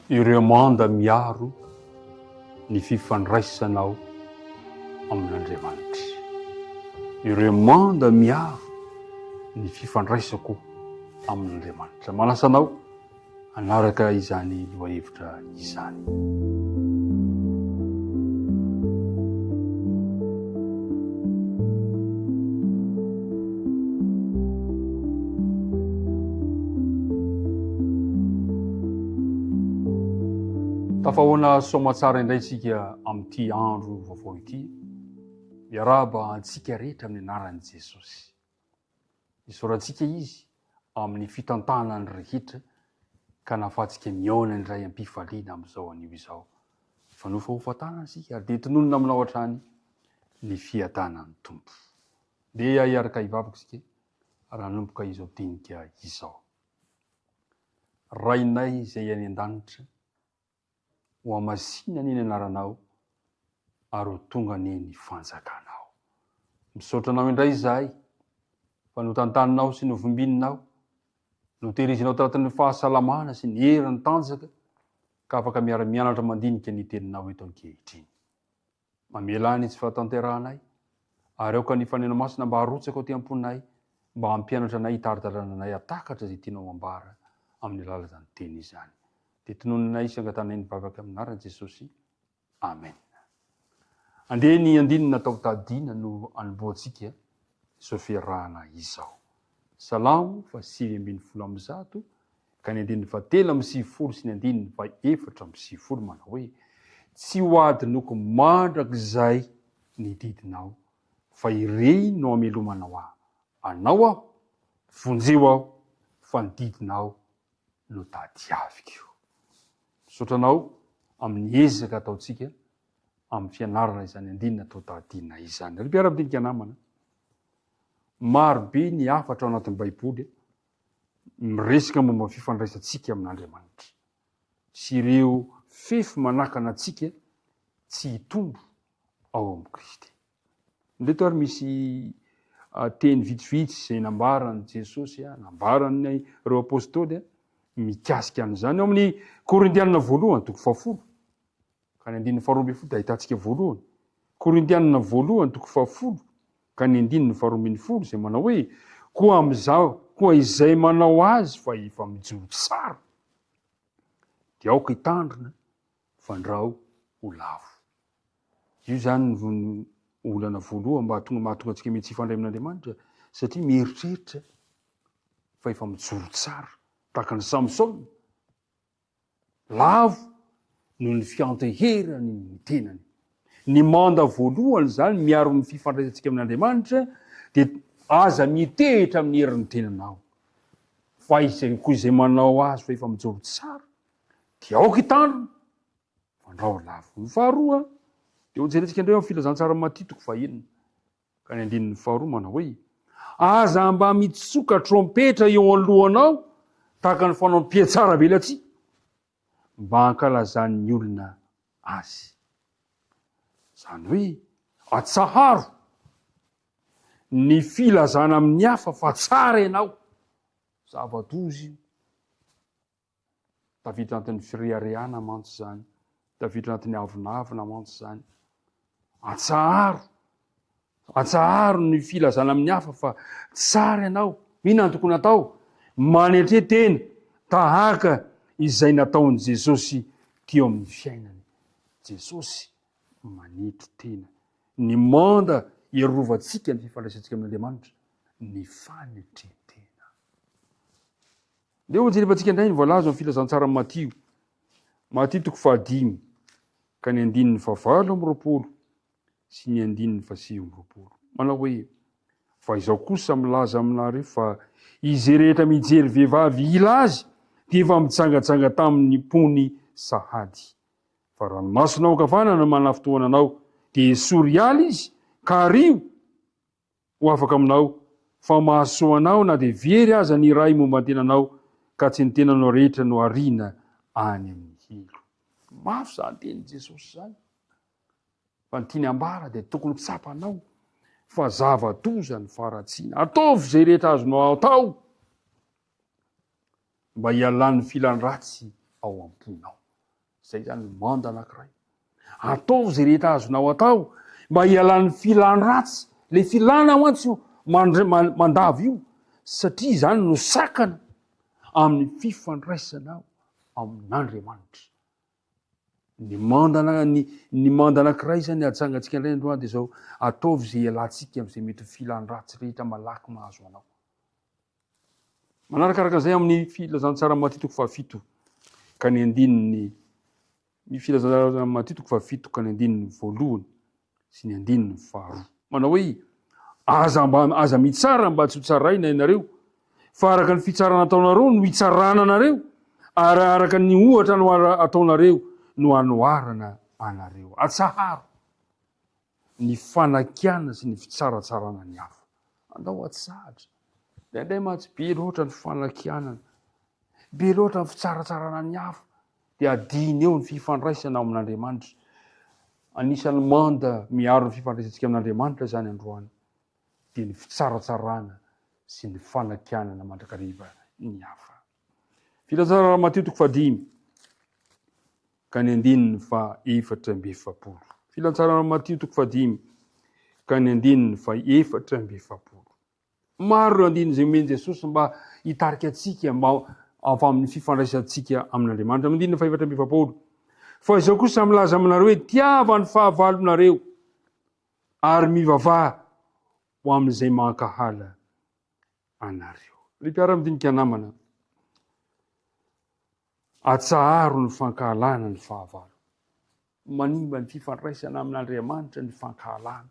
Ireo manda miaro ny fifandraisanao amin'Andriamanitra. Ireo manda miaro ny fifandraisako amin'Andriamanitra. Manasanao anaraka izany lohahevitra izany. Tafahoana soamatsara indray isika amin'ity andro vaovao ity, miaraba antsika rehetra amin'ny anaran'i Jesosy. Isaorantsika izy amin'ny fitantanany rehetra ka nahafahantsika miaona indray am-pifaliana amin'izao anio izao. Fanofa ho fatana isika ary dia tononona aminao hatrany ny fiadanan'ny Tompo. Dia hiaraka hivavaka isika ary hanomboka izao dinika izao. Rainay izay any an-danitra, ho amasina ny anaranao ary ho tonga ny fanjakanao. Misaotranao indray izahay fa no tantaninao sy no vombinao, no terizinao taratin'ny fahasalamana sy ny herin'ny tanjaka ka afaka miara-mianatra mandinika ny teninao eto ankehitriny. Mamelany tsy fahatanterahanay ary aoka ny fanena masina mba harotsaka ao ty-amponay, mba hampianatra anay hitaridarananay atakatra zay tianao ambara amin'ny alala izany teny izany. Dia tonononay isangatanay ny vavaka amin'anaran'i Jesosy. Amen. Andeha ny andinina natao tadiana no anomboantsika izao fiarahana izao. Salamo 8:1 ka ny andininy 7:10 sy ny andininy 4:4 manao hoe: tsy ho ady noko mandrakizay ny didinao, fa ireny no amelomanao aho. Anao aho, vonjeo aho, fa ny didinao no tadiaviko. Sotranao amin'ny ezaka ataontsika amin'ny fianarana izany andinina atao tadiana izany. Ry mpiara-midinika namana, marobe ny hafatra ao anatin'ny Baiboly miresaka momba fifandraisantsika amin'Andriamanitra. Sy ireo fefy manakana antsika tsy hitombo ao amin'ny Kristy. Ndeto ary misy teny vitsivitsy izay nambarany Jesosy, nambarany ireo apôstôly mikasika an'izany ao amin'ny Korintianina 1:10 ka ny andininy 12 dia ahitantsika voalohany. Korintianina 1:10 ka ny andininy 12 izay manao hoe: koa amin'izao, koa izay manao azy fa efa mijoro tsara, dia aoka hitandrina fandrao ho lavo. Io zany ny olana voalohany mba mahatonga antsika mety tsy hifandray amin'Andriamanitra, satria mieritreritra fa efa mijoro tsara tahaka ny Samson. Lavo noho ny fianteherany ny tenany. Ny manda voalohany zany miaro ny fifandraisantsika amin'Andriamanitra dia aza mitehitra amin'ny herin'ny tenanao. Fa koa izay manao azy fa efa mijoro tsara, dia aoka hitandrina fandrao lavo. Ny faharoa dia hojerentsika indray amin'ny filazantsara Matito 1 ka ny andininy 2 manao hoe: aza mba mitsoka trompetra eo alohanao tahaka ny fanao mpiatsara velatsy, mba hankalazan'ny olona azy. Zany hoe atsaharo ny filazana amin'ny hafa fa tsara ianao. Zava-dozy tafiditra anatin'ny fireharehana mantsy zany, tafiditra anatin'ny avinavina mantsy zany. Atsaharo ny filazana amin'ny hafa fa tsara ianao. Inona no tokony atao? Manetre tena tahaka izay nataon'i Jesosy teo amin'ny fiainany. Jesosy manetry tena. Ny manda hiarovantsika ny fifandraisantsika amin'Andriamanitra, ny fanetretena. Dia hojerevantsika indray ny voalaza amin'ny filazantsara Matio 5 ka ny andininy 9 sy ny andininy 10. Manao hoe: fa izao kosa milaza aminareo fa izay rehetra mijery vehivavy ila azy dia efa mitsangatsanga tamin'ny pony sahady. Fa ranomasonao ankavanana manafitoana anao, dia esory aly izy ka rio ho afaka aminao, fa mahasoa anao na dia very aza ny ray momba ny tenanao, ka tsy ny tenanao rehetra no ariana any amin'ny helo. Mafy zany teny Jesosy zany. Fa ny tiany ambara dia tokony tsapanao fa zava-doza ny faratsiana. Ataovy izay rehetra azonao atao mba hialan'ny filan-dratsy ao am-ponao. zay zany manda anankiray. Atao zay rehetra azonao atao mba hialan'ny filany ratsy, le filana mantsy io mandavy io, satria zany no sakana amin'ny fifandraisanao amin'Andriamanitra. Ny manda anankiray zany atsangatsika indray androany dia zao, ataovy zay ialantsika amin'izay mety filany ratsy rehetra malaky mahazo anao. Manarakaraka zay amin'ny filazantsara matitoko fahafito ka ny andininy, ny filazantsara matitoko fahafito ka ny andininy voalohany sy ny andininy faharoa. Manao hoe aza mitsara mba tsy ho tsaraina ianareo, fa araka ny fitsarana ataonareo no hitsarana anareo, ary araka ny ohatra no ataonareo no anoarana anareo. Atsaharo ny fanakiana sy ny fitsaratsarana ny hafa. Andao atsahatra. Indray matsy be loatra ny fanakianana, be loatra ny fitsaratsarana ny hafa, dia adiny eo ny fifandraisana amin'Andriamanitra. Anisan'ny manda miaro ny fifandraisantsika amin'Andriamanitra zany androany dia ny fitsaratsarana sy ny fanakianana mandrakariva ny hafa. Filazantsara matitoko fahadimy ka ny andininy fahaefatra amby efapolo. Filazantsara matitoko fahadimy ka ny andininy fahaefatra amby efapolo. Maro ireo andininy zay omeny Jesosy mba hitarika atsika mba avy amin'ny fifandraisantsika amin'Andriamanitra. Andininy fahaefatra amby efapolo. Fa izao kosa milaza aminareo hoe tiava ny fahavalonareo ary mivavaha ho amin'izay mankahala anareo. Ry mpiara-midinika namana, atsaharo ny fankahalana ny fahavalo. Manimba ny fifandraisana amin'Andriamanitra ny fankahalana.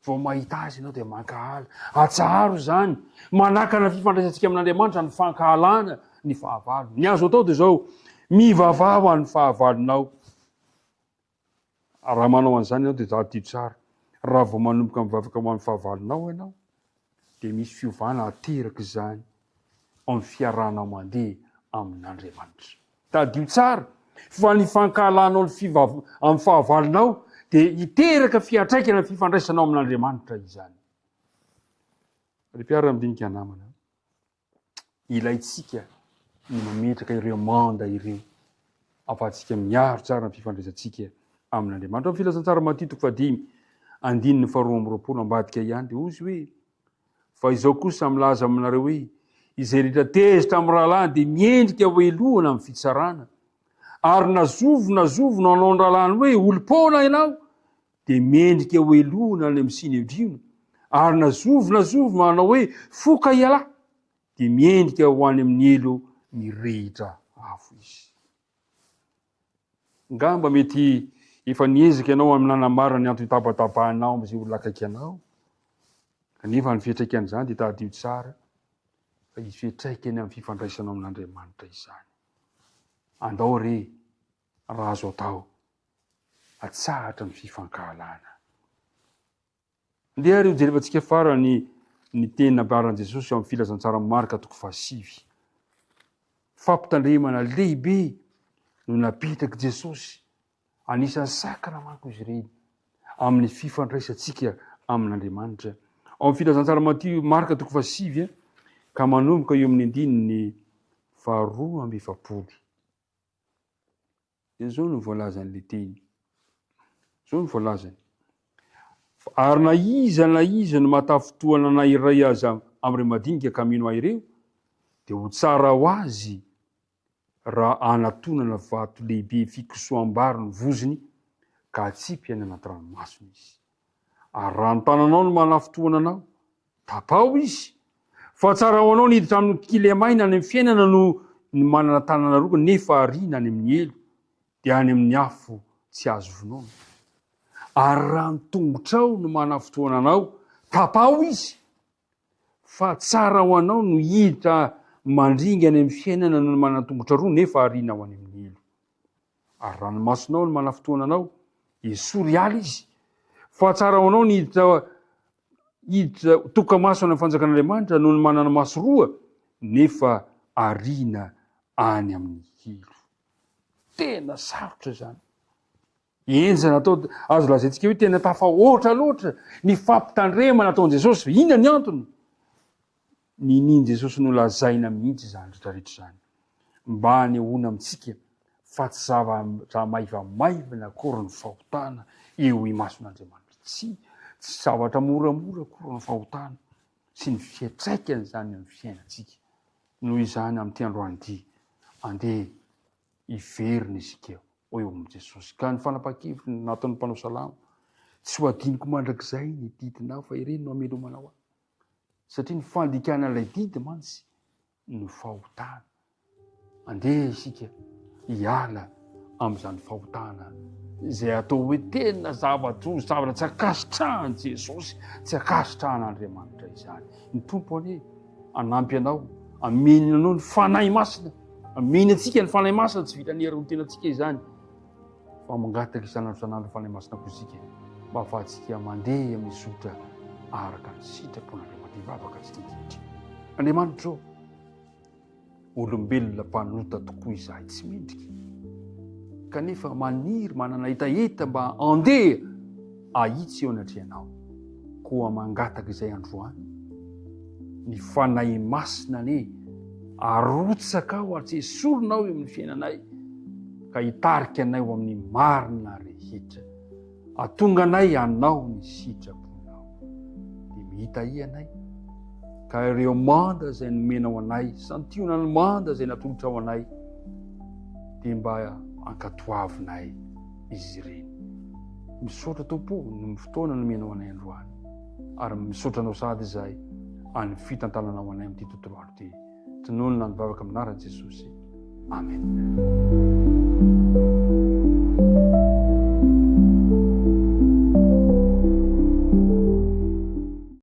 Vao mahita azy ianao dia mankahala. Atsaharo zany, manakana fifandraisantsika amin'Andriamanitra ny fankahalana ny fahavalo. Ny azo atao dia zao, mivavaha ho an'ny fahavalonao. Raha manao an'izany ianao dia adio tsara. Raha vao manomboka mivavaka ho an'ny fahavalonao ianao, dia misy fiovana ateraka izany amin'ny fiarahanao mandeha amin'Andriamanitra. Tadio tsara fa ny fankahalanao amin'ny fahavalonao dia hiteraka fiatraikana ny fifandraisanao amin'Andriamanitra izany. Ry mpiara-midinika namana, ilaitsika ny mametraka ireo manda ireo afatsika miaro tsara ny fifandraisantsika amin'Andriamanitra. Amin'ny filazantsara matitoko fahadimy andininy faharoa amby roapolo ambadika ihany dia ozy hoe, fa izao kosa milaza aminareo hoe izay rehetra tezitra amin'ny rahalahy dia miendrika ho elohana amin'ny fitsarana, ary nazovo nanao ny rahalahiny hoe olom-paona ianao dia miendrika ho elohana any amin'ny sinedriona, ary nazovo manao hoe foka ialahy dia miendrika ho any amin'ny elo mirehitra afo izy. Ngamba mety efa niezaka ianao amin'ny nanamara ny antony hitabatabahanao amin'izay olona akaiky anao, kanefa ny fiantraikany izany dia tadio tsara fa izy fiantraikany amin'ny fifandraisanao amin'Andriamanitra izany. Andao re raha azo atao, atsahatra ny fifankahalana. Ndeha ry jerevantsika farany ny teny nampiaran'i Jesosy amin'ny filazantsara Marka toko fahasivy. Fampitandremana lehibe no napetraky Jesosy, anisan'ny sakana manko izy ireny amin'ny fifandraisantsika amin'Andriamanitra. Ao amin'ny filazantsara Marka toko fahasivy ka manomboka eo amin'ny andininy faharoa amby efapolo. Izao no voalazan'le teny. Izao no voalazany. Ary na iza no matafotoana na iray aza amin'ireo madinika ka mino ahy ireo, dia ho tsara ho azy raha anatonana vato lehibe fikosoam-bary ny voziny ka atsipy any anaty ranomasina izy. Ary raha ny tananao no manafotoana anao, tapao izy. Fa tsara ho anao niditra amin'ny kily maina any amin'ny fiainana no manana tanana roka nefa ariana any amin'ny elo, dia any amin'ny afo tsy azo vonoana. Ary raha ny tongotrao no manafotoana anao, tapao izy. Fa tsara ho anao no hiditra mandringa any amin'ny fiainana no manana tongotra roa nefa ariana ho any amin'ny elo. Ary raha ny masonao no manafotoana anao, esory ala izy. Fa tsara ho anao no hiditra toka-maso any amin'ny fanjakan'Andriamanitra no manana maso roa nefa ariana any amin'ny elo. Tena sarotra zany. Enjana atao azo lazaintsika hoe tena tafahoatra loatra ny fampitandremana ataon'i Jesosy. Inona ny antony? Ninian Jesosy no lazaina mihitsy zany rehetrarehetra zany, mba hanehoana amintsika fa tsy zava-maivamaivana akory ny fahotana eo imason'Andriamanitra. Tsy zavatra moramora akory ny fahotana sy ny fiantraikany zany amin'ny fiainantsika. Noho izany amin'ity androany andeha hiverina isika eo amin'i Jesosy. Ka ny fanapa-kevitra nataon'ny mpanao salamo, tsy ho adiniko mandrakizay ny didinao fa ireny no amelomanao ahy. Satria ny fandikana ilay didy mantsy no fahotana. Andeha isika hiala amin'izany fahotana izay atao hoe tena zavatra tsy akasitrahan' Jesosy, tsy akasitrahan'Andriamanitra izany. Ny tompo anie anampy anao, amenina anao ny fanahy masina, ameny antsika ny fanahy masina, tsy vita nieriny tenantsika izany, fa mangataka isanandro fanahy masina koa isika mba ahafahantsika mandeha mizotra araka ny sitrapon'Andriamanitra hivavaka antsika indrindra. Andriamanitra ô, olombelona mpanota tokoa izahay tsy mendrika, kanefa maniry manana hetaheta mba andeha ahitsy eo anatrehanao. Koa mangataka izay androany ny fanahy masina ane arotsaka ao ary tsy esoronao eo amin'ny fiainanay, ka hitarika anay ho amin'ny marina rehetra, atonga anay anao ny sitraponao. Dia mihita ianay ka ireo manda izay nomenao anay, santionany manda izay natolotra ao anay, dia mba ankatoavinay izy ireny. Misaotra Tompo ny fotoana nomenao anay androany, ary misaotra anao sady izahay any fitantananao anay amin'ity tontolo andro ity. Tononona ny vavaka amin'anaran'i Jesosy. Amen.